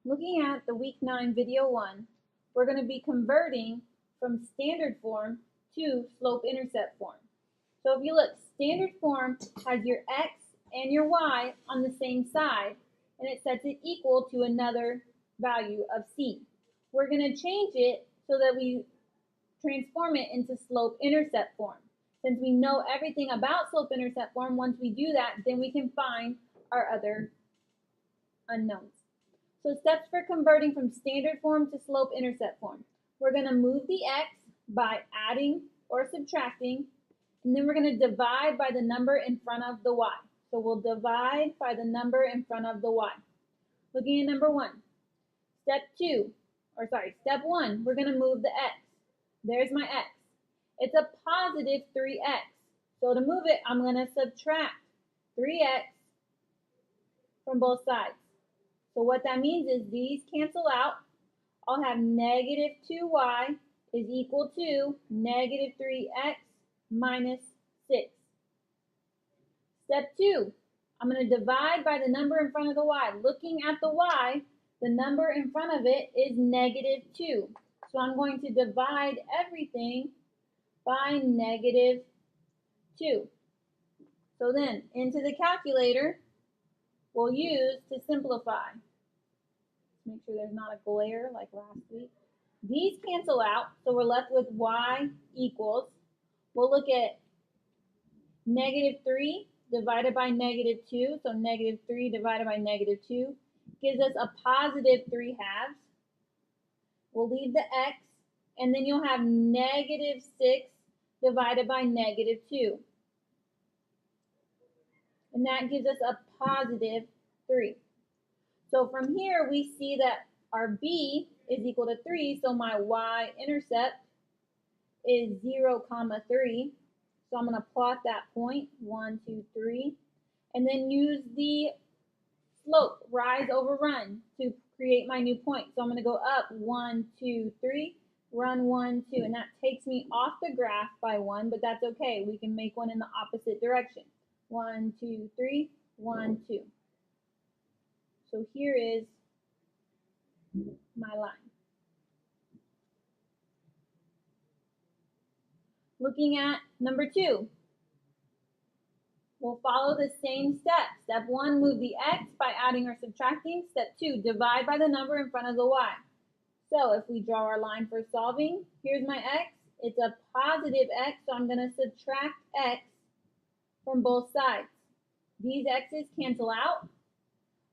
Looking at the week 9 video 1, we're going to be converting from standard form to slope-intercept form. So if you look, standard form has your x and your y on the same side, and it sets it equal to another value of c. We're going to change it so that we transform it into slope-intercept form. Since we know everything about slope-intercept form, once we do that, then we can find our other unknowns. So steps for converting from standard form to slope-intercept form. We're going to move the x by adding or subtracting, and then we're going to divide by the number in front of the y. So we'll divide by the number in front of the y. Looking at number 1. Step 1, we're going to move the x. There's my x. It's a positive 3x. So to move it, I'm going to subtract 3x from both sides. So what that means is these cancel out. I'll have negative 2y is equal to negative 3x minus 6. Step 2, I'm going to divide by the number in front of the y. Looking at the y, the number in front of it is negative 2. So I'm going to divide everything by negative 2. So then, into the calculator, we'll use to simplify. Make sure there's not a glare like last week. These cancel out, so we're left with y equals, we'll look at negative 3 divided by negative 2, so negative 3 divided by negative 2 gives us a positive 3 halves. We'll leave the x, and then you'll have negative 6 divided by negative 2. And that gives us a positive 3. So from here, we see that our b is equal to 3, so my y-intercept is 0, 3. So I'm going to plot that point, 1, 2, 3, and then use the slope, rise over run, to create my new point. So I'm going to go up 1, 2, 3, run 1, 2, and that takes me off the graph by 1, but that's okay. We can make one in the opposite direction. 1, 2, 3, 1, 2. So here is my line. Looking at number 2, we'll follow the same steps. Step 1, move the x by adding or subtracting. Step 2, divide by the number in front of the y. So if we draw our line for solving, here's my x. It's a positive x, so I'm going to subtract x from both sides. These x's cancel out.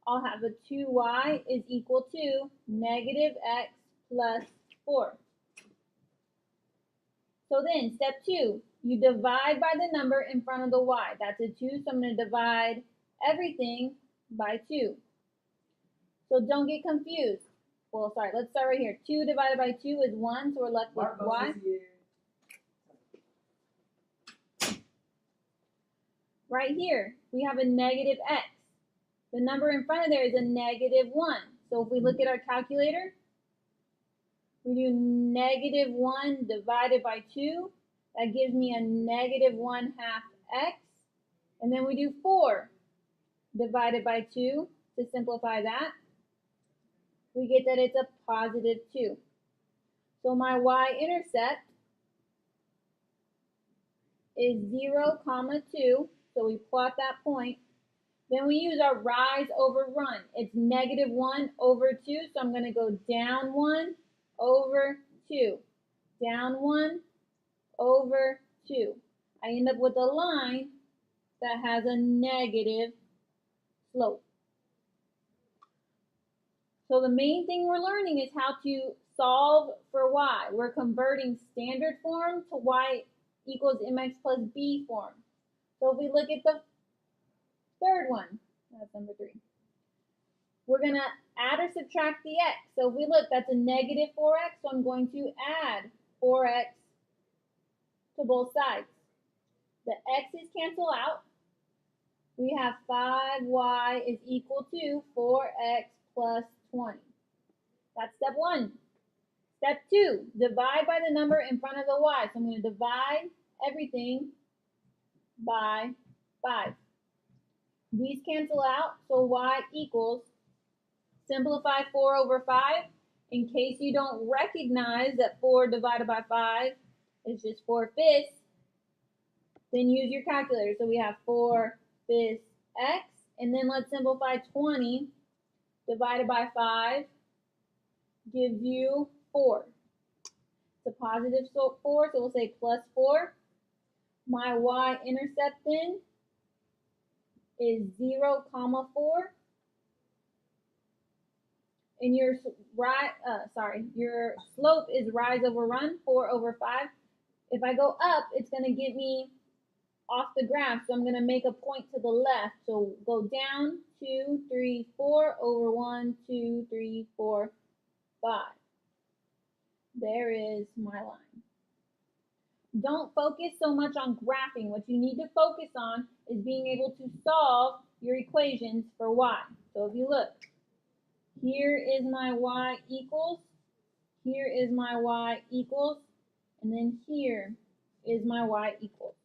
I'll have a 2y is equal to negative x plus 4. So then, step 2, you divide by the number in front of the y. That's a 2, so I'm going to divide everything by 2. So don't get confused. Well, sorry, let's start right here. 2 divided by 2 is 1, so we're left with y. Right here, we have a negative x. The number in front of there is a negative 1. So if we look at our calculator, we do negative 1 divided by 2. That gives me a negative 1/2 x. And then we do 4 divided by 2 to simplify that. We get that it's a positive 2. So my y-intercept is 0, 2. So we plot that point. Then we use our rise over run. It's negative 1 over 2, so I'm going to go down 1 over 2. Down 1 over 2. I end up with a line that has a negative slope. So the main thing we're learning is how to solve for y. We're converting standard form to y equals mx plus b form. So if we look at the third one, that's number 3. We're going to add or subtract the x. So if we look, that's a negative 4x, so I'm going to add 4x to both sides. The x's cancel out. We have 5y is equal to 4x plus 20. That's step 1. Step 2, divide by the number in front of the y. So I'm going to divide everything by 5. These cancel out, so y equals Simplify 4 over 5. In case you don't recognize that 4 divided by 5 is just 4/5, then use your calculator. So we have 4/5 x, and then let's simplify 20 divided by 5 gives you 4. It's a positive 4, so we'll say plus 4. My y-intercept then is 0, 4. And your slope is rise over run, 4 over 5. If I go up, it's going to get me off the graph, so I'm going to make a point to the left. So go down 2, 3, 4 over 1, 2, 3, 4, 5. There is my line. Don't focus so much on graphing. What you need to focus on is being able to solve your equations for y. So if you look, here is my y equals, here is my y equals, and then here is my y equals.